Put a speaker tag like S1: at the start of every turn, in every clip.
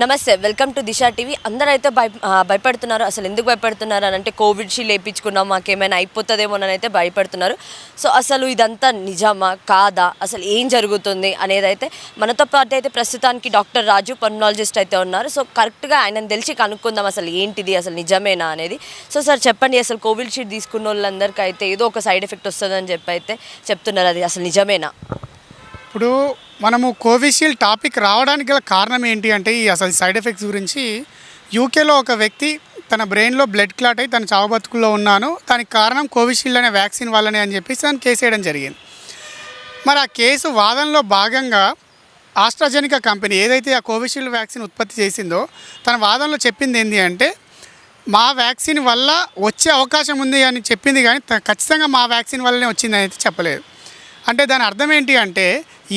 S1: నమస్తే welcome to Disha TV. అందరైతే భయపడుతున్నారు. అసలు ఎందుకు భయపడుతున్నారు అని అంటే కోవిడ్ షీల్డ్ వేయించుకున్నాం మాకేమైనా అయిపోతుందేమోనని అయితే భయపడుతున్నారు. సో అసలు ఇదంతా నిజమా కాదా, అసలు ఏం జరుగుతుంది అనేది అయితే మనతో పాటు అయితే ప్రస్తుతానికి డాక్టర్ రాజు పల్మనాలజిస్ట్ అయితే ఉన్నారు. సో కరెక్ట్గా ఆయనను తెలిసి కనుక్కుందాం అసలు ఏంటిది, అసలు నిజమేనా అనేది. సో సార్ చెప్పండి, అసలు కోవిడ్ షీల్డ్ తీసుకున్న వాళ్ళందరికీ అయితే ఏదో ఒక సైడ్ ఎఫెక్ట్ వస్తుందని చెప్పి అయితే చెప్తున్నారు. అది అసలు నిజమేనా?
S2: ఇప్పుడు మనము కోవిషీల్డ్ టాపిక్ రావడానికి గల కారణం ఏంటి అంటే ఈ అసలు సైడ్ ఎఫెక్ట్స్ గురించి యూకేలో ఒక వ్యక్తి తన బ్రెయిన్లో బ్లడ్ క్లాట్ అయి తన చావు బతుకుల్లో ఉన్నాను, దానికి కారణం కోవిషీల్డ్ అనే వ్యాక్సిన్ వల్లనే అని చెప్పేసి తను కేసు వేయడం జరిగింది. మరి ఆ కేసు వాదనలో భాగంగా ఆస్ట్రాజెనికా కంపెనీ ఏదైతే ఆ కోవిషీల్డ్ వ్యాక్సిన్ ఉత్పత్తి చేసిందో తన వాదనలో చెప్పింది ఏంటి అంటే మా వ్యాక్సిన్ వల్ల వచ్చే అవకాశం ఉంది అని చెప్పింది, కానీ ఖచ్చితంగా మా వ్యాక్సిన్ వల్లనే వచ్చిందని అయితే చెప్పలేదు. అంటే దాని అర్థం ఏంటి అంటే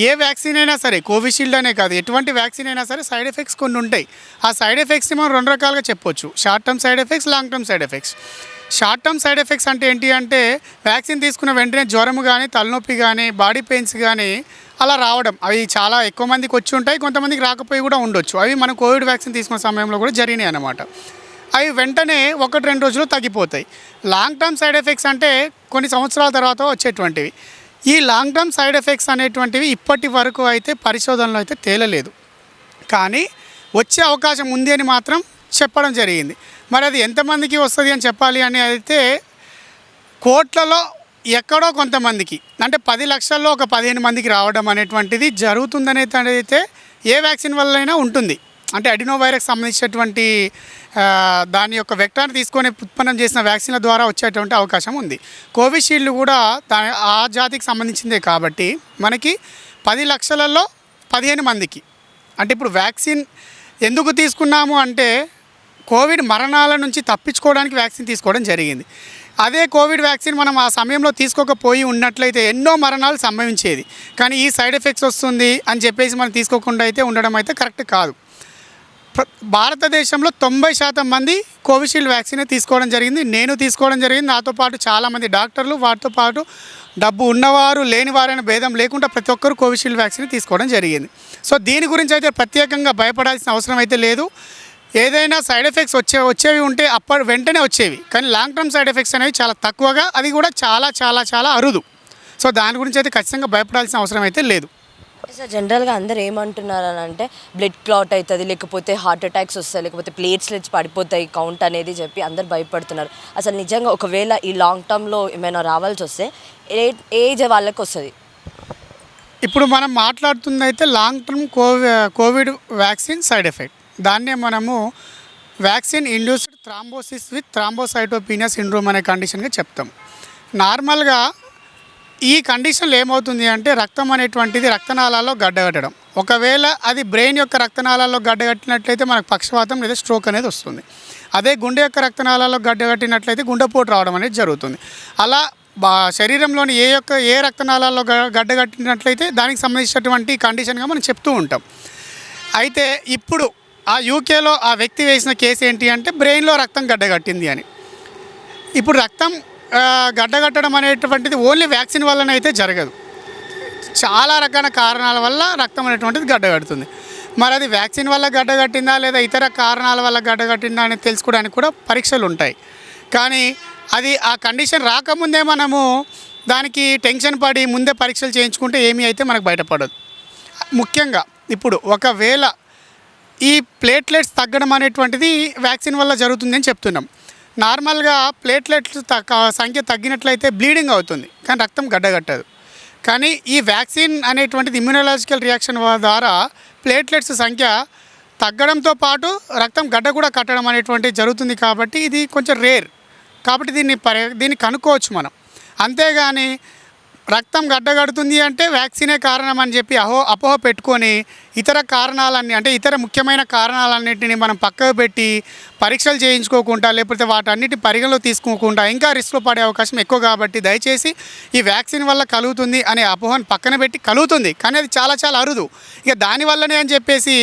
S2: ఏ వ్యాక్సిన్ అయినా సరే, కోవిషీల్డ్ అనే కాదు ఎటువంటి వ్యాక్సిన్ అయినా సరే సైడ్ ఎఫెక్ట్స్ కొన్ని ఉంటాయి. ఆ సైడ్ ఎఫెక్ట్స్ని మనం రెండు రకాలుగా చెప్పొచ్చు, short term side effects, long term side effects. Short term side effects అంటే ఏంటి అంటే వ్యాక్సిన్ తీసుకున్న వెంటనే జ్వరం కానీ, తలనొప్పి కానీ, బాడీ పెయిన్స్ కానీ అలా రావడం, అవి చాలా ఎక్కువ మందికి వచ్చి ఉంటాయి, కొంతమందికి రాకపోయి కూడా ఉండొచ్చు. అవి మనం కోవిడ్ వ్యాక్సిన్ తీసుకున్న సమయంలో కూడా జరిగినాయి అన్నమాట. అవి వెంటనే 1-2 రోజులు తగ్గిపోతాయి. లాంగ్ టర్మ్ సైడ్ ఎఫెక్ట్స్ అంటే కొన్ని సంవత్సరాల తర్వాత వచ్చేటువంటివి. ఈ లాంగ్ టర్మ్ సైడ్ ఎఫెక్ట్స్ అనేటువంటివి ఇప్పటి వరకు అయితే పరిశోధనలో అయితే తేలలేదు, కానీ వచ్చే అవకాశం ఉంది అని మాత్రం చెప్పడం జరిగింది. మరి అది ఎంతమందికి వస్తుంది అని చెప్పాలి అని అయితే కోట్లలో ఎక్కడో కొంతమందికి, అంటే 10 లక్షల్లో ఒక 15 మందికి రావడం అనేటువంటిది జరుగుతుందనేది అయితే ఏ వ్యాక్సిన్ వల్లైనా ఉంటుంది. అంటే అడినో వైరస్ సంబంధించినటువంటి దాని యొక్క వెక్టార్ని తీసుకొని ఉత్పన్నం చేసిన వ్యాక్సిన్ల ద్వారా వచ్చేటువంటి అవకాశం ఉంది. కోవిషీల్డ్ కూడా ఆ జాతికి సంబంధించిందే కాబట్టి మనకి 10 లక్షలలో 15 మందికి. అంటే ఇప్పుడు వ్యాక్సిన్ ఎందుకు తీసుకున్నాము అంటే కోవిడ్ మరణాల నుంచి తప్పించుకోవడానికి వ్యాక్సిన్ తీసుకోవడం జరిగింది. అదే కోవిడ్ వ్యాక్సిన్ మనం ఆ సమయంలో తీసుకోకపోయి ఉన్నట్లయితే ఎన్నో మరణాలు సంభవించేది. కానీ ఈ సైడ్ ఎఫెక్ట్స్ వస్తుంది అని చెప్పేసి మనం తీసుకోకుండా అయితే ఉండడం అయితే కరెక్ట్ కాదు. భారతదేశంలో 90% మంది కోవిషీల్డ్ వ్యాక్సిన్ తీసుకోవడం జరిగింది. నేను తీసుకోవడం జరిగింది, నాతో పాటు చాలామంది డాక్టర్లు, వాటితో పాటు డబ్బు ఉన్నవారు లేనివారైన భేదం లేకుండా ప్రతి ఒక్కరు కోవిషీల్డ్ వ్యాక్సిన్ తీసుకోవడం జరిగింది. సో దీని గురించి అయితే ప్రత్యేకంగా భయపడాల్సిన అవసరం అయితే లేదు. ఏదైనా సైడ్ ఎఫెక్ట్స్ వచ్చేవి ఉంటే వెంటనే వచ్చేవి, కానీ లాంగ్ టర్మ్ సైడ్ ఎఫెక్ట్స్ అనేవి చాలా తక్కువగా, అది కూడా చాలా చాలా చాలా అరుదు. సో దాని గురించి అయితే ఖచ్చితంగా భయపడాల్సిన అవసరం అయితే లేదు.
S1: సార్ జనరల్గా అందరు ఏమంటున్నారు అని అంటే బ్లడ్ క్లాట్ అవుతుంది, లేకపోతే హార్ట్ అటాక్స్ వస్తాయి, లేకపోతే ప్లేట్లెట్స్ పడిపోతాయి కౌంట్ అనేది చెప్పి అందరు భయపడుతున్నారు. అసలు నిజంగా ఒకవేళ ఈ లాంగ్ టర్మ్లో ఏమైనా రావాల్సి వస్తే ఏజ్ వాళ్ళకి వస్తుంది?
S2: ఇప్పుడు మనం మాట్లాడుతుంది అయితే long term Covid vaccine side effect, దాన్నే మనము vaccine induced thrombosis with thrombocytopenia syndrome అనే కండిషన్గా చెప్తాం. నార్మల్గా ఈ కండిషన్లో ఏమవుతుంది అంటే రక్తం అనేటువంటిది రక్తనాళాల్లో గడ్డగట్టడం, ఒకవేళ అది బ్రెయిన్ యొక్క రక్తనాళాల్లో గడ్డగట్టినట్లయితే మనకు పక్షవాతం లేదా స్ట్రోక్ అనేది వస్తుంది. అదే గుండె యొక్క రక్తనాళాల్లో గడ్డగట్టినట్లయితే గుండెపోటు రావడం అనేది జరుగుతుంది. అలా శరీరంలోని ఏ రక్తనాళాల్లో గడ్డగట్టినట్లయితే దానికి సంబంధించినటువంటి కండిషన్గా మనం చెప్తూ ఉంటాం. అయితే ఇప్పుడు ఆ యూకేలో ఆ వ్యక్తి వేసిన కేసు ఏంటి అంటే బ్రెయిన్లో రక్తం గడ్డగట్టింది అని. ఇప్పుడు రక్తం గడ్డగట్టడం అనేటువంటిది ఓన్లీ వ్యాక్సిన్ వల్లనే అయితే జరగదు, చాలా రకాల కారణాల వల్ల రక్తం అనేటువంటిది గడ్డగడుతుంది. మరి అది వ్యాక్సిన్ వల్ల గడ్డగట్టిందా లేదా ఇతర కారణాల వల్ల గడ్డగట్టిందా అని తెలుసుకోవడానికి కూడా పరీక్షలు ఉంటాయి. కానీ అది ఆ కండిషన్ రాకముందే మనము దానికి టెన్షన్ పడి ముందే పరీక్షలు చేయించుకుంటే ఏమీ అయితే మనకు బయటపడదు. ముఖ్యంగా ఇప్పుడు ఒకవేళ ఈ ప్లేట్లెట్స్ తగ్గడం అనేటువంటిది వ్యాక్సిన్ వల్ల జరుగుతుందని చెప్తున్నాం. నార్మల్గా ప్లేట్లెట్స్ సంఖ్య తగ్గినట్లయితే బ్లీడింగ్ అవుతుంది, కానీ రక్తం గడ్డగట్టదు. కానీ ఈ వ్యాక్సిన్ అనేటువంటిది ఇమ్యూనలాజికల్ రియాక్షన్ ద్వారా ప్లేట్లెట్స్ సంఖ్య తగ్గడంతో పాటు రక్తం గడ్డ కూడా కట్టడం అనేటువంటిది జరుగుతుంది. కాబట్టి ఇది కొంచెం రేర్, కాబట్టి దీన్ని కనుక్కోవచ్చు మనం. అంతేగాని రక్తం గడ్డగడుతుంది అంటే వ్యాక్సినే కారణం అని చెప్పి అపోహ పెట్టుకొని ఇతర కారణాలన్నీ, అంటే ఇతర ముఖ్యమైన కారణాలన్నింటినీ మనం పక్కకు పెట్టి పరీక్షలు చేయించుకోకుండా లేకపోతే వాటన్నిటి పరిగణలో తీసుకోకుండా ఇంకా రిస్క్లో పడే అవకాశం ఎక్కువ. కాబట్టి దయచేసి ఈ వ్యాక్సిన్ వల్ల కలుగుతుంది అనే అపోహను పక్కన పెట్టి, కలుగుతుంది కానీ అది చాలా చాలా అరుదు, ఇక దానివల్లనే అని చెప్పేసి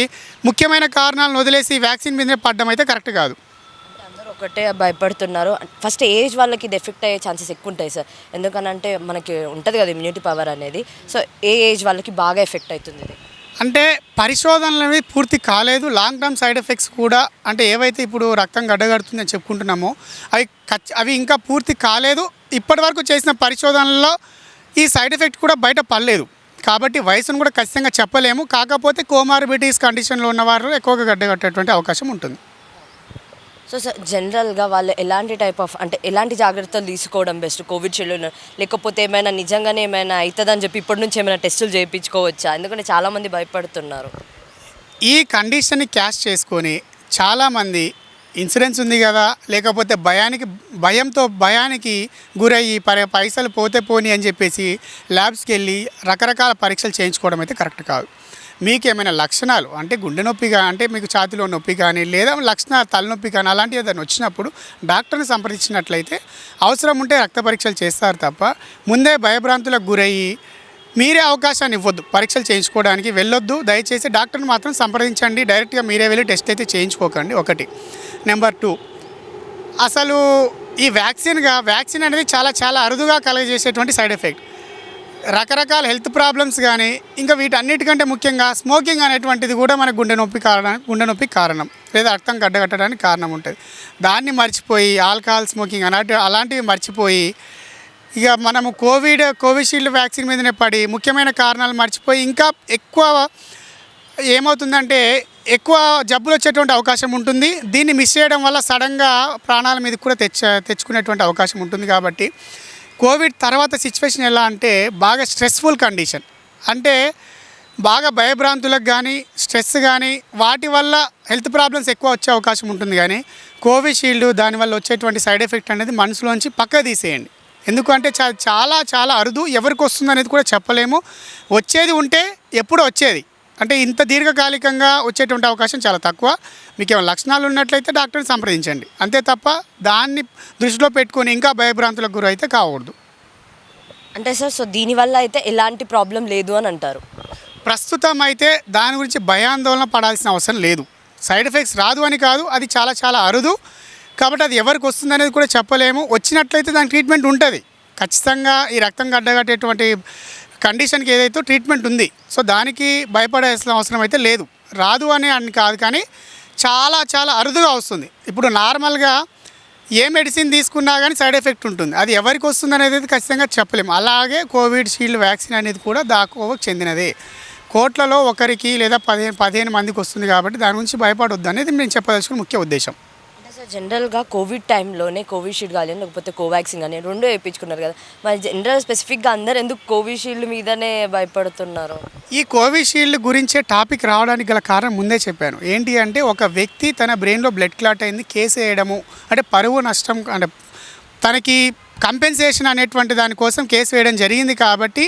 S2: ముఖ్యమైన కారణాలను వదిలేసి వ్యాక్సిన్ మీదనే పడడం అయితే కరెక్ట్ కాదు.
S1: ఒకటే భయపడుతున్నారు. ఫస్ట్ ఏజ్ వాళ్ళకి ఇది ఎఫెక్ట్ అయ్యే ఛాన్సెస్ ఎక్కువ ఉంటాయి సార్, ఎందుకనంటే మనకి ఉంటుంది కదా ఇమ్యూనిటీ పవర్ అనేది. సో ఏ ఏజ్ వాళ్ళకి బాగా ఎఫెక్ట్ అవుతుంది ఇది?
S2: అంటే పరిశోధనలు అనేవి పూర్తి కాలేదు. లాంగ్ టర్మ్ సైడ్ ఎఫెక్ట్స్ కూడా అంటే ఏవైతే ఇప్పుడు రక్తం గడ్డగడుతుందని చెప్పుకుంటున్నామో అవి ఇంకా పూర్తి కాలేదు. ఇప్పటివరకు చేసిన పరిశోధనల్లో ఈ సైడ్ ఎఫెక్ట్ కూడా బయట పడలేదు. కాబట్టి వయసును కూడా ఖచ్చితంగా చెప్పలేము. కాకపోతే కోమార్బిడిటీస్ కండిషన్లో ఉన్నవారు ఎక్కువగా గడ్డగట్టేటువంటి అవకాశం ఉంటుంది.
S1: సో సార్ జనరల్గా వాళ్ళు ఎలాంటి టైప్ ఆఫ్ అంటే ఎలాంటి జాగ్రత్తలు తీసుకోవడం బెస్ట్ కోవిడ్షీల్డ్, లేకపోతే ఏమైనా నిజంగానే ఏమైనా అవుతుందని చెప్పి ఇప్పటి నుంచి ఏమైనా టెస్టులు చేయించుకోవచ్చా? ఎందుకంటే చాలామంది భయపడుతున్నారు.
S2: ఈ కండిషన్ని క్యాష్ చేసుకొని చాలామంది ఇన్సూరెన్స్ ఉంది కదా, లేకపోతే భయానికి గురయ్యి పైసలు పోతే పోని అని చెప్పేసి ల్యాబ్స్కి వెళ్ళి రకరకాల పరీక్షలు చేయించుకోవడం అయితే కరెక్ట్ కాదు. మీకు ఏమైనా లక్షణాలు అంటే గుండె నొప్పిగా అంటే మీకు ఛాతిలో నొప్పి కానీ లేదా లక్షణాలు తలనొప్పి కానీ అలాంటివి ఏదైనా వచ్చినప్పుడు డాక్టర్ని సంప్రదించినట్లయితే అవసరం ఉంటే రక్త పరీక్షలు చేస్తారు తప్ప ముందే భయభ్రాంతులకు గురయ్యి మీరే అవకాశాన్ని ఇవ్వద్దు. పరీక్షలు చేయించుకోవడానికి వెళ్ళొద్దు. దయచేసి డాక్టర్ని మాత్రం సంప్రదించండి. డైరెక్ట్గా మీరే వెళ్ళి టెస్ట్ అయితే చేయించుకోకండి. ఒకటి. నెంబర్ 2, అసలు ఈ వ్యాక్సిన్ అనేది చాలా చాలా అరుదుగా కలుగజేసేటువంటి సైడ్ ఎఫెక్ట్. రకరకాల హెల్త్ ప్రాబ్లమ్స్ కానీ ఇంకా వీటన్నిటికంటే ముఖ్యంగా స్మోకింగ్ అనేటువంటిది కూడా మన గుండె నొప్పికి కారణం లేదా రక్తం గడ్డగట్టడానికి కారణం ఉంటుంది. దాన్ని మర్చిపోయి ఆల్కహాల్ స్మోకింగ్ అలాంటివి మర్చిపోయి ఇక మనము కోవిషీల్డ్ వ్యాక్సిన్ మీదనే పడి ముఖ్యమైన కారణాలు మర్చిపోయి ఇంకా ఏమవుతుందంటే ఎక్కువ జబ్బులు వచ్చేటువంటి అవకాశం ఉంటుంది. దీన్ని మిస్ చేయడం వల్ల సడన్గా ప్రాణాల మీద కూడా తెచ్చుకునేటువంటి అవకాశం ఉంటుంది. కాబట్టి కోవిడ్ తర్వాత సిచ్యువేషన్ ఎలా అంటే బాగా స్ట్రెస్ఫుల్ కండిషన్, అంటే బాగా భయభ్రాంతులకు కానీ స్ట్రెస్ కానీ వాటి వల్ల హెల్త్ ప్రాబ్లమ్స్ ఎక్కువ వచ్చే అవకాశం ఉంటుంది. కానీ కోవిషీల్డ్ దానివల్ల వచ్చేటువంటి సైడ్ ఎఫెక్ట్ అనేది మనసులోంచి పక్క తీసేయండి. ఎందుకంటే చాలా చాలా అరుదు, ఎవరికి వస్తుంది అనేది కూడా చెప్పలేము. వచ్చేది ఉంటే ఎప్పుడు వచ్చేది అంటే ఇంత దీర్ఘకాలికంగా వచ్చేటువంటి అవకాశం చాలా తక్కువ. మీకు ఏమైనా లక్షణాలు ఉన్నట్లయితే డాక్టర్ని సంప్రదించండి. అంతే తప్ప దాన్ని దృష్టిలో పెట్టుకొని ఇంకా భయభ్రాంతులకు గురైతే కాకూడదు.
S1: అంటే సార్ సో దీనివల్ల అయితే ఎలాంటి ప్రాబ్లం లేదు అని అంటారు.
S2: ప్రస్తుతం అయితే దాని గురించి భయాందోళన పడాల్సిన అవసరం లేదు. సైడ్ ఎఫెక్ట్స్ రాదు అని కాదు, అది చాలా చాలా అరుదు. కాబట్టి అది ఎవరికి వస్తుంది అనేది కూడా చెప్పలేము. వచ్చినట్లయితే దానికి ట్రీట్మెంట్ ఉంటుంది ఖచ్చితంగా. ఈ రక్తం గడ్డగట్టేటువంటి కండిషన్కి ఏదైతే ట్రీట్మెంట్ ఉంది. సో దానికి భయపడాల్సిన అవసరం అయితే లేదు. రాదు అని కాదు, కానీ చాలా చాలా అరుదుగా వస్తుంది. ఇప్పుడు నార్మల్గా ఏ మెడిసిన్ తీసుకున్నా కానీ సైడ్ ఎఫెక్ట్ ఉంటుంది. అది ఎవరికి వస్తుంది అనేది ఖచ్చితంగా చెప్పలేము. అలాగే కోవిషీల్డ్ వ్యాక్సిన్ అనేది కూడా దాకోవకు చెందినదే. కోట్లలో ఒకరికి లేదా 15 మందికి వస్తుంది. కాబట్టి దాని గురించి భయపడొద్దు అనేది నేను చెప్పదలుచుకున్న ముఖ్య ఉద్దేశం.
S1: అంటే సార్ జనరల్గా కోవిడ్ టైంలోనే కోవిషీల్డ్ కానీ లేకపోతే కోవాక్సిన్ కానీ రెండు వేయించుకున్నారు కదా, మరి జనరల్ స్పెసిఫిక్గా అందరు ఎందుకు కోవిషీల్డ్ మీదనే భయపడుతున్నారు? ఈ
S2: కోవిషీల్డ్ గురించే టాపిక్ రావడానికి గల కారణం ముందే చెప్పాను. ఏంటి అంటే ఒక వ్యక్తి తన బ్రెయిన్లో బ్లడ్ క్లాట్ అయింది, కేసు వేయడము అంటే పరువు నష్టం అంటే తనకి కంపెన్సేషన్ అనేటువంటి దానికోసం కేసు వేయడం జరిగింది. కాబట్టి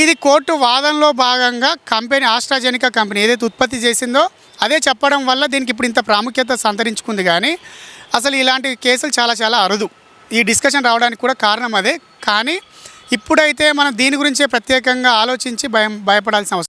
S2: ఇది కోర్టు వాదనలో భాగంగా ఆస్ట్రాజెనికా కంపెనీ ఏదైతే ఉత్పత్తి చేసిందో అదే చెప్పడం వల్ల దీనికి ఇప్పుడు ఇంత ప్రాముఖ్యత సంతరించుకుంది. కానీ అసలు ఇలాంటి కేసులు చాలా చాలా అరుదు. ఈ డిస్కషన్ రావడానికి కూడా కారణం అదే. కానీ ఇప్పుడైతే మనం దీని గురించే ప్రత్యేకంగా ఆలోచించి భయపడాల్సిన అవసరం